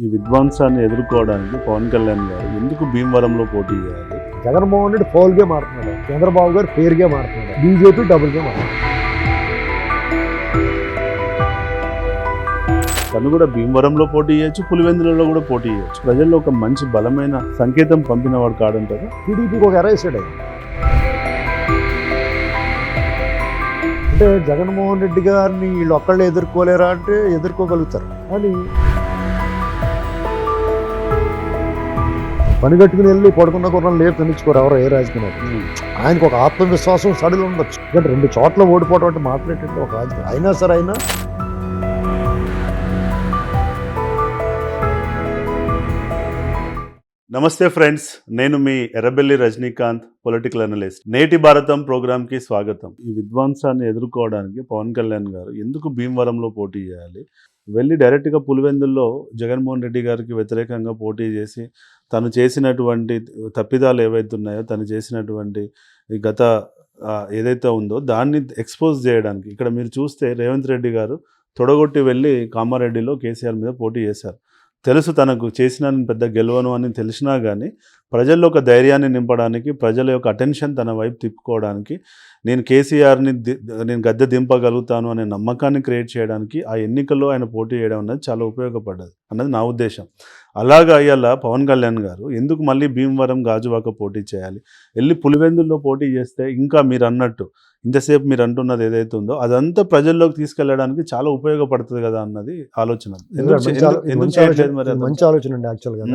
ఈ విధ్వంసాన్ని ఎదుర్కోవడానికి పవన్ కళ్యాణ్ గారు ఎందుకు భీమవరంలో పోటీ చేయాలి? జగన్మోహన్ రెడ్డి ఫౌల్గా మారుతున్నాడు, చంద్రబాబు గారు ఫెయిర్గా మారుతున్నాడు, బీజేపీ డబుల్గా మారుతున్నాడు. తను కూడా భీమవరంలో పోటీ చేయొచ్చు, పులివెందులలో కూడా పోటీ చేయొచ్చు. ప్రజల్లో ఒక మంచి బలమైన సంకేతం పంపిన వాడు కాడంటారు. టీడీపీకి ఒక ఎరేసాడు ఆయన. అంటే జగన్మోహన్ రెడ్డి గారిని వీళ్ళు ఒక్కళ్ళే ఎదుర్కోలేరా అంటే ఎదుర్కోగలుగుతారు, కానీ పని కట్టుకుని వెళ్ళి పడుకున్న కుర్రను లేపు తెచ్చుకోరు ఎవరో ఏ రాజకీయ ఆయనకు ఒక ఆత్మవిశ్వాసం సడిలు ఉండొచ్చు. ఎందుకంటే 2 చోట్ల ఓడిపోవడం అంటే మాట్లాడేటట్టు ఒక రాజకీయం అయినా సరే అయినా నమస్తే ఫ్రెండ్స్, నేను మీ ఎర్రబెల్లి రజనీకాంత్, పొలిటికల్ అనలిస్ట్. నేటి భారతం ప్రోగ్రామ్కి స్వాగతం. ఈ విధ్వంసాన్ని ఎదుర్కోవడానికి పవన్ కళ్యాణ్ గారు ఎందుకు భీమవరంలో పోటీ చేయాలి? వెళ్ళి డైరెక్ట్గా పులివెందుల్లో జగన్మోహన్ రెడ్డి గారికి వ్యతిరేకంగా పోటీ చేసి తను చేసినటువంటి తప్పిదాలు ఏవైతే ఉన్నాయో, తను చేసినటువంటి గత ఏదైతే ఉందో దాన్ని ఎక్స్పోజ్ చేయడానికి. ఇక్కడ మీరు చూస్తే రేవంత్ రెడ్డి గారు తొడగొట్టి వెళ్ళి కామారెడ్డిలో కేసీఆర్ మీద పోటీ చేశారు. తెలుసు తనకు చేసిన పెద్ద గెలవను అని తెలిసినా కానీ ప్రజల్లో ఒక ధైర్యాన్ని నింపడానికి, ప్రజల యొక్క అటెన్షన్ తన వైపు తిప్పుకోవడానికి, నేను కేసీఆర్ని నేను గద్దె దింపగలుగుతాను అనే నమ్మకాన్ని క్రియేట్ చేయడానికి ఆ ఎన్నికల్లో ఆయన పోటీ చేయడం అన్నది చాలా ఉపయోగపడ్డది అన్నది నా ఉద్దేశం. అలాగా అయ్యాల పవన్ కళ్యాణ్ గారు ఎందుకు మళ్ళీ భీమవరం గాజువాక పోటీ చేయాలి? వెళ్ళి పులివెందుల్లో పోటీ చేస్తే ఇంకా మీరు అన్నట్టు ఇంతసేపు మీరు అంటున్నది ఏదైతే ఉందో అదంతా ప్రజల్లోకి తీసుకెళ్లడానికి చాలా ఉపయోగపడుతుంది కదా అన్నది ఆలోచన. మంచి ఆలోచన అండి. యాక్చువల్గా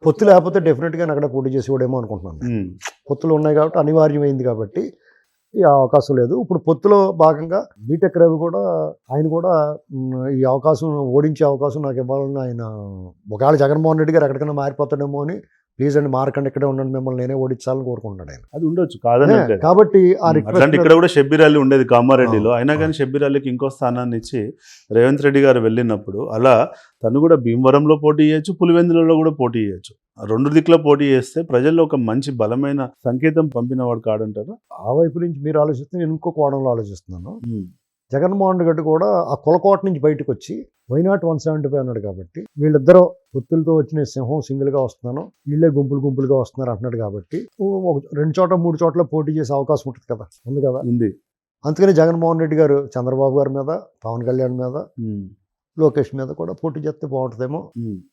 పొత్తు లేకపోతే డెఫినెట్గా అక్కడ పోటీ చేసేవాడేమో అనుకుంటున్నాను. పొత్తులు ఉన్నాయి కాబట్టి అనివార్యమైంది కాబట్టి ఈ అవకాశం లేదు. ఇప్పుడు పొత్తులో భాగంగా బీటెక్ రవి కూడా ఆయన కూడా ఈ అవకాశం ఓడించే అవకాశం నాకు ఇవ్వాలని ఆయన ఒకవేళ జగన్మోహన్ రెడ్డి గారు ఎక్కడికైనా మారిపోతాడేమో అని ప్లీజ్ అండి మారకండి, ఇక్కడే ఉండండి, మిమ్మల్ని నేనే ఓడించాలని కోరుకుంటున్నాడు ఆయన. అది ఉండొచ్చు కాదని కాబట్టి ఇక్కడ కూడా షబ్బీర్ అలీ ఉండేది కామారెడ్డిలో, అయినా కానీ షబ్బీర్ అలీకి ఇంకో స్థానాన్ని ఇచ్చి రేవంత్ రెడ్డి గారు వెళ్ళినప్పుడు అలా తను కూడా భీమవరంలో పోటీ చేయొచ్చు, పులివెందులలో కూడా పోటీ చేయొచ్చు. 2 దిక్కులో పోటీ చేస్తే ప్రజల్లో ఒక మంచి బలమైన సంకేతం పంపిన వాడు కాడంటారు. ఆ వైపు నుంచి మీరు ఆలోచిస్తే నేను ఇంకో కోణంలో ఆలోచిస్తున్నాను. జగన్మోహన్ రెడ్డి కూడా ఆ కులకోట నుంచి బయటకు వచ్చి వైనాట్ 175 అన్నాడు కాబట్టి వీళ్ళిద్దరూ పొత్తులతో వచ్చిన సింహం సింగిల్గా వస్తున్నాను, వీళ్ళే గుంపులుగా వస్తున్నారు అంటున్నాడు కాబట్టి 2 చోట్ల 3 చోట్ల పోటీ చేసే అవకాశం ఉంటుంది కదా, ఉంది కదా, ఉంది. అందుకని జగన్మోహన్ రెడ్డి గారు చంద్రబాబు గారి మీద, పవన్ కళ్యాణ్ మీద, లోకేష్ మీద కూడా పోటీ చేస్తే బాగుంటుందేమో.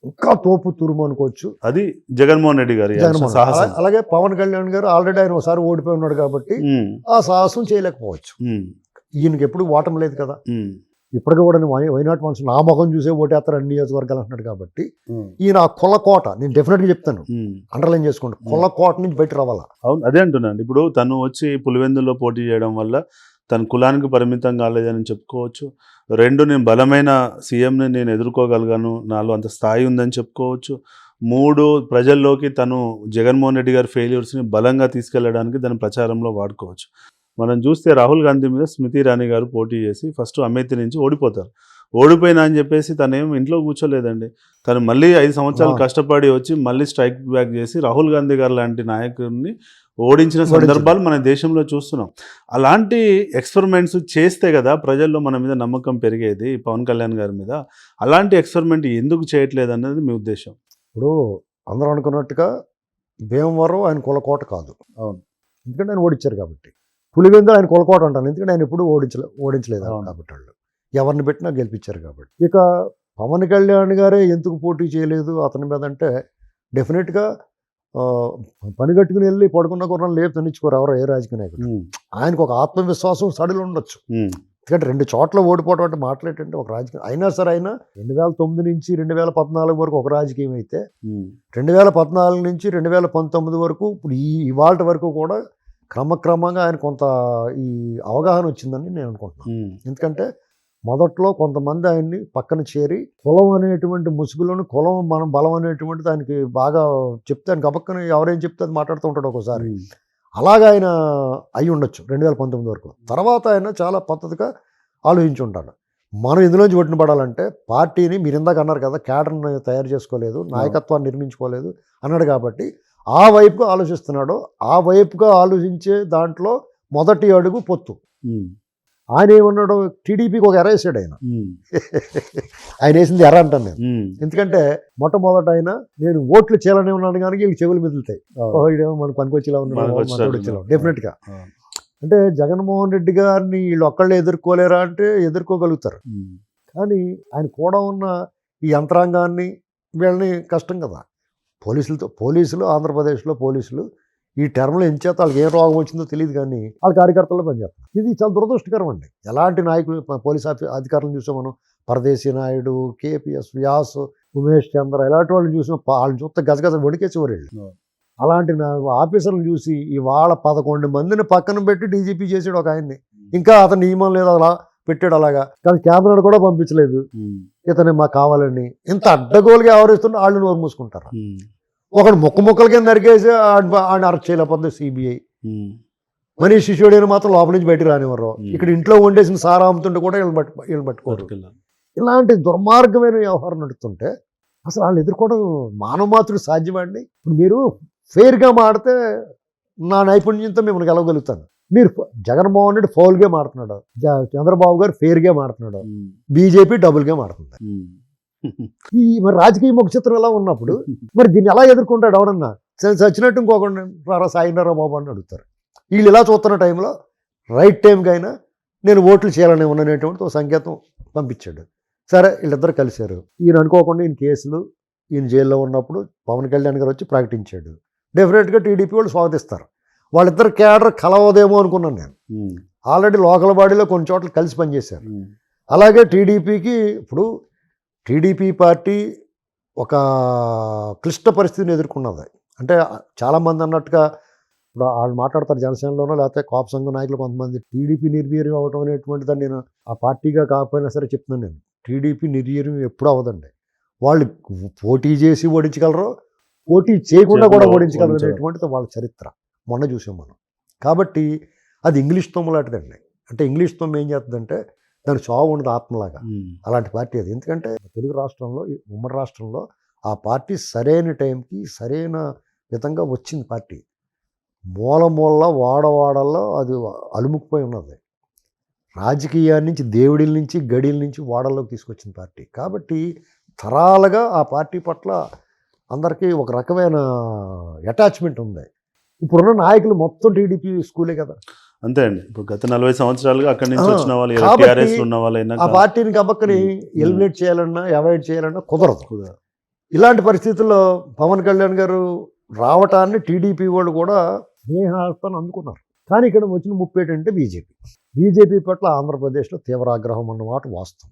ఇంకా తోపు తురుము అనుకోవచ్చు. అది జగన్మోహన్ రెడ్డి గారు. అలాగే పవన్ కళ్యాణ్ గారు ఆల్రెడీ ఆయన ఒకసారి ఓడిపోయి ఉన్నాడు కాబట్టి ఆ సాహసం చేయలేకపోవచ్చు. ఈయనకి ఎప్పుడు ఓటమి లేదు కదా, ఇప్పటికీ కూడా వైనాట్ మనసు నా ముఖం చూసే ఓటేస్తారు అన్ని నియోజకవర్గాలు అంటున్నాడు కాబట్టి ఈయన ఆ కులకోట, నేను డెఫినెట్గా చెప్తాను, అండర్లైన్ చేసుకోండి, కులకోట నుంచి బయట రావాలా. అవును, అదే అంటున్నాను. ఇప్పుడు తను వచ్చి పులివెందుల్లో పోటీ చేయడం వల్ల తన కులానికి పరిమితం కాలేదని చెప్పుకోవచ్చు. 2 నేను బలమైన సీఎంని నేను ఎదుర్కోగలిగాను, నాలో అంత స్థాయి ఉందని చెప్పుకోవచ్చు. 3 ప్రజల్లోకి తను జగన్మోహన్ రెడ్డి గారి ఫెయిల్యూర్స్ని బలంగా తీసుకెళ్లడానికి దాని ప్రచారంలో వాడుకోవచ్చు. మనం చూస్తే రాహుల్ గాంధీ మీద స్మృతి ఇరానీ గారు పోటీ చేసి ఫస్ట్ అమేథీ నుంచి ఓడిపోతారు. ఓడిపోయినా అని చెప్పేసి తనేం ఇంట్లో కూర్చోలేదండి. తను మళ్ళీ 5 సంవత్సరాలు కష్టపడి వచ్చి మళ్ళీ స్ట్రైక్ బ్యాక్ చేసి రాహుల్ గాంధీ గారు లాంటి నాయకుడిని ఓడించిన సందర్భాలు మన దేశంలో చూస్తున్నాం. అలాంటి ఎక్స్పెరిమెంట్స్ చేస్తే కదా ప్రజల్లో మన మీద నమ్మకం పెరిగేది పవన్ కళ్యాణ్ గారి మీద. అలాంటి ఎక్స్పెరిమెంట్ ఎందుకు చేయట్లేదు అన్నది మీ ఉద్దేశం? ఇప్పుడు అందరూ అనుకున్నట్టుగా భీమవరం ఆయన కులకోట కాదు. అవును, ఎందుకంటే ఆయన ఓడించారు కాబట్టి. పులివెందులు ఆయన కులకోట అంటాను, ఎందుకంటే ఆయన ఎప్పుడు ఓడించలేదు కాబట్టి. వాళ్ళు ఎవరిని పెట్టినా గెలిపించారు కాబట్టి. ఇక పవన్ కళ్యాణ్ గారే ఎందుకు పోటీ చేయలేదు అతని మీద అంటే డెఫినెట్గా పని కట్టుకుని వెళ్ళి పడుకున్న కుర్రను లేపు తెచ్చుకోరు ఎవరో ఏ రాజకీయ నాయకుడు. ఆయనకు ఒక ఆత్మవిశ్వాసం సడిలు ఉండొచ్చు. ఎందుకంటే 2 చోట్ల ఓడిపోవడం అంటే మాట్లాడేటంటే ఒక రాజకీయం అయినా సరే అయినా 2009 నుంచి 2014 వరకు ఒక రాజకీయం అయితే 2014 నుంచి 2019 వరకు ఇప్పుడు ఇవాళ వరకు కూడా క్రమక్రమంగా ఆయన కొంత ఈ అవగాహన వచ్చిందని నేను అనుకుంటున్నాను. ఎందుకంటే మొదట్లో కొంతమంది ఆయన్ని పక్కన చేరి కులం అనేటువంటి ముసుగులోని కులం మనం బలం అనేటువంటిది ఆయనకి బాగా చెప్తే ఆయన గబక్కన ఎవరేం చెప్తే అది మాట్లాడుతూ ఉంటాడు ఒక్కోసారి. అలాగా ఆయన అయి ఉండొచ్చు 2019 వరకు. తర్వాత ఆయన చాలా పద్ధతిగా ఆలోచించి ఉంటాడు. మనం ఇందులోంచి ఒట్టిన పడాలంటే పార్టీని మీరు ఇందాక అన్నారు కదా, క్యాడర్ని తయారు చేసుకోలేదు, నాయకత్వాన్ని నిర్మించుకోలేదు అన్నాడు కాబట్టి ఆ వైపుగా ఆలోచిస్తున్నాడు. ఆ వైపుగా ఆలోచించే దాంట్లో మొదటి అడుగు పొత్తు. ఆయన ఏమన్నాడు, టీడీపీకి ఒక ఎర వేసాడు ఆయన. ఉమ్, ఆయన వేసింది ఎర అంటాను నేను. ఉమ్, ఎందుకంటే మొట్టమొదట ఆయన నేను ఓట్లు చేయాలని ఉన్నాను కానీ వీళ్ళు చెవులు మిగులుతాయి, అవును. ఇదేమో మనకు పనికొచ్చేలా ఉన్నాడు, మనకు మనకు వచ్చేలా వచ్చేలా. డెఫినెట్గా. అవును. అంటే జగన్మోహన్ రెడ్డి గారిని వీళ్ళు ఒక్కళ్ళే ఎదుర్కోలేరా అంటే ఎదుర్కోగలుగుతారు, ఉమ్, కానీ ఆయన కూడా ఉన్న ఈ యంత్రాంగాన్ని వీళ్ళని కష్టం కదా. పోలీసులు ఆంధ్రప్రదేశ్లో పోలీసులు ఈ టర్మ్లో ఎంచేత వాళ్ళకి ఏం రోగం వచ్చిందో తెలియదు కానీ వాళ్ళ కార్యకర్తల్లో పనిచేస్తారు. ఇది చాలా దురదృష్టకరం అండి. ఎలాంటి నాయకులు పోలీస్ అధికారులను చూసాం మనం, పరదేశీ నాయుడు, కేపీఎస్ వ్యాస్, ఉమేష్ చంద్ర, ఇలాంటి వాళ్ళని చూసిన వాళ్ళని చూస్తే గజగజ వణికేసేవారు వీళ్ళు. అవును. అలాంటి ఆఫీసర్లను చూసి ఇవాళ 11 మందిని పక్కన పెట్టి డీజీపీ చేసాడు ఒక ఆయన్ని. ఇంకా అతని నియమం లేదు అలా పెట్టాడు అలాగా, కానీ కేంద్రాన్ని కూడా పంపించలేదు. ఉమ్, ఇతనే మాకు కావాలని ఇంత అడ్డగోలుగా వ్యవహరిస్తుంటే వాళ్ళు నోరు మూసుకుంటారు. ఉమ్, ఒకడు ముక్కల కింద నరికేసి ఆయన అరెస్ట్ చేయలేకపోతే సిబిఐ. ఉమ్, మనీష్ సిసోడియాని మాత్రం లోపల నుంచి బయటకు రానివ్వరు. ఇక్కడ ఇంట్లో వండేసిన సారా అమ్ముతుంటే కూడా వీళ్ళు పట్టుకోరు. పట్టుకెళ్ళాలి. ఇలాంటి దుర్మార్గమైన వ్యవహారం నడుస్తుంటే అసలు వాళ్ళు ఎదుర్కోవడం మానవ మాత్రుడు సాధ్యమండి. ఇప్పుడు మీరు ఫెయిర్గా మాడితే నా నైపుణ్యంతో మిమ్మల్ని గెలవగలుగుతాను. మీరు జగన్మోహన్ రెడ్డి ఫౌల్ గేమ్ ఆడుతున్నాడు, చంద్రబాబు గారు ఫెయిర్ గేమ్ ఆడుతున్నాడు, ఉమ్, బీజేపీ డబుల్ గేమ్ ఆడుతుంది. ఉమ్, ఈ మరి రాజకీయ ముఖ చిత్రం ఎలా ఉన్నప్పుడు మరి దీన్ని ఎలా ఎదుర్కొంటాడు ఎవడన్నా? చచ్చినట్టు ఇంకొకటి సాయినారా బాబు అని అడుగుతారు. వీళ్ళు ఇలా చూస్తున్న టైంలో రైట్ టైంకి అయినా నేను ఓట్లు చేయాలని ఉన్నటువంటి ఒక సంకేతం పంపించాడు. సరే వీళ్ళిద్దరు కలిశారు. ఈయన అనుకోకుండా ఈయన కేసులు, ఈయన జైల్లో ఉన్నప్పుడు పవన్ కళ్యాణ్ గారు వచ్చి ప్రకటించాడు. డెఫినెట్గా టీడీపీ వాళ్ళు స్వాగతిస్తారు. వాళ్ళిద్దరు క్యాడర్ కలవదేమో అనుకున్నాను నేను. ఉమ్, ఆల్రెడీ లోకల్ బాడీలో కొన్ని చోట్ల కలిసి పనిచేశారు. ఉమ్, అలాగే టీడీపీకి ఇప్పుడు టీడీపీ పార్టీ ఒక క్లిష్ట పరిస్థితిని ఎదుర్కొన్నది. అంటే చాలామంది అన్నట్టుగా ఇప్పుడు వాళ్ళు మాట్లాడతారు జనసేనలోనో లేకపోతే కాపు సంఘం నాయకులు కొంతమంది టీడీపీ నిర్వీర్యం అవ్వడం అనేటువంటిది నేను ఆ పార్టీగా కాకపోయినా సరే చెప్తున్నాను. నేను టీడీపీ నిర్వీర్యం ఎప్పుడూ అవ్వదండి. వాళ్ళు పోటీ చేసి ఓడించగలరు, పోటీ చేయకుండా కూడా ఓడించగలరు అనేటువంటిది వాళ్ళ చరిత్ర మొన్న చూసాం మనం. కాబట్టి అది ఇంగ్లీష్ తొమ్ము లాంటిదండి. అంటే ఇంగ్లీష్ తొమ్ము ఏం చేస్తుందంటే దానికి చావు ఉండదు ఆత్మలాగా. ఉమ్, అలాంటి పార్టీ అది. ఎందుకంటే తెలుగు రాష్ట్రంలో, ఈ ఉమ్మడి రాష్ట్రంలో ఆ పార్టీ సరైన టైంకి సరైన విధంగా వచ్చింది పార్టీ. మూల వాడవాడల్లో అది అలుముకుపోయి ఉన్నది. రాజకీయాన్ని నుంచి, దేవుడిల నుంచి, గడిల నుంచి వాడల్లోకి తీసుకొచ్చిన పార్టీ. కాబట్టి తరాలుగా ఆ పార్టీ పట్ల అందరికీ ఒక రకమైన అటాచ్మెంట్ ఉంది. ఇప్పుడున్న నాయకులు మొత్తం టీడీపీ స్కూలే కదా. అంతే అండి. ఇప్పుడు గత 40 సంవత్సరాలుగా అక్కడి నుంచి వచ్చిన వాళ్ళు, కాబట్టి టీఆర్ఎస్ ఉన్న వాళ్ళైనా ఆ పార్టీని గబక్కని ఎలిమినేట్ చేయాలన్నా, అవాయిడ్ చేయాలన్నా కుదరదు. ఇలాంటి పరిస్థితుల్లో పవన్ కళ్యాణ్ గారు రావటాన్ని టీడీపీ వాళ్ళు కూడా స్నేహాస్తం అందుకున్నారు. కానీ ఇక్కడ వచ్చిన ముప్పు ఏంటంటే బీజేపీ పట్ల ఆంధ్రప్రదేశ్లో తీవ్ర ఆగ్రహం అన్నమాట వాస్తవం.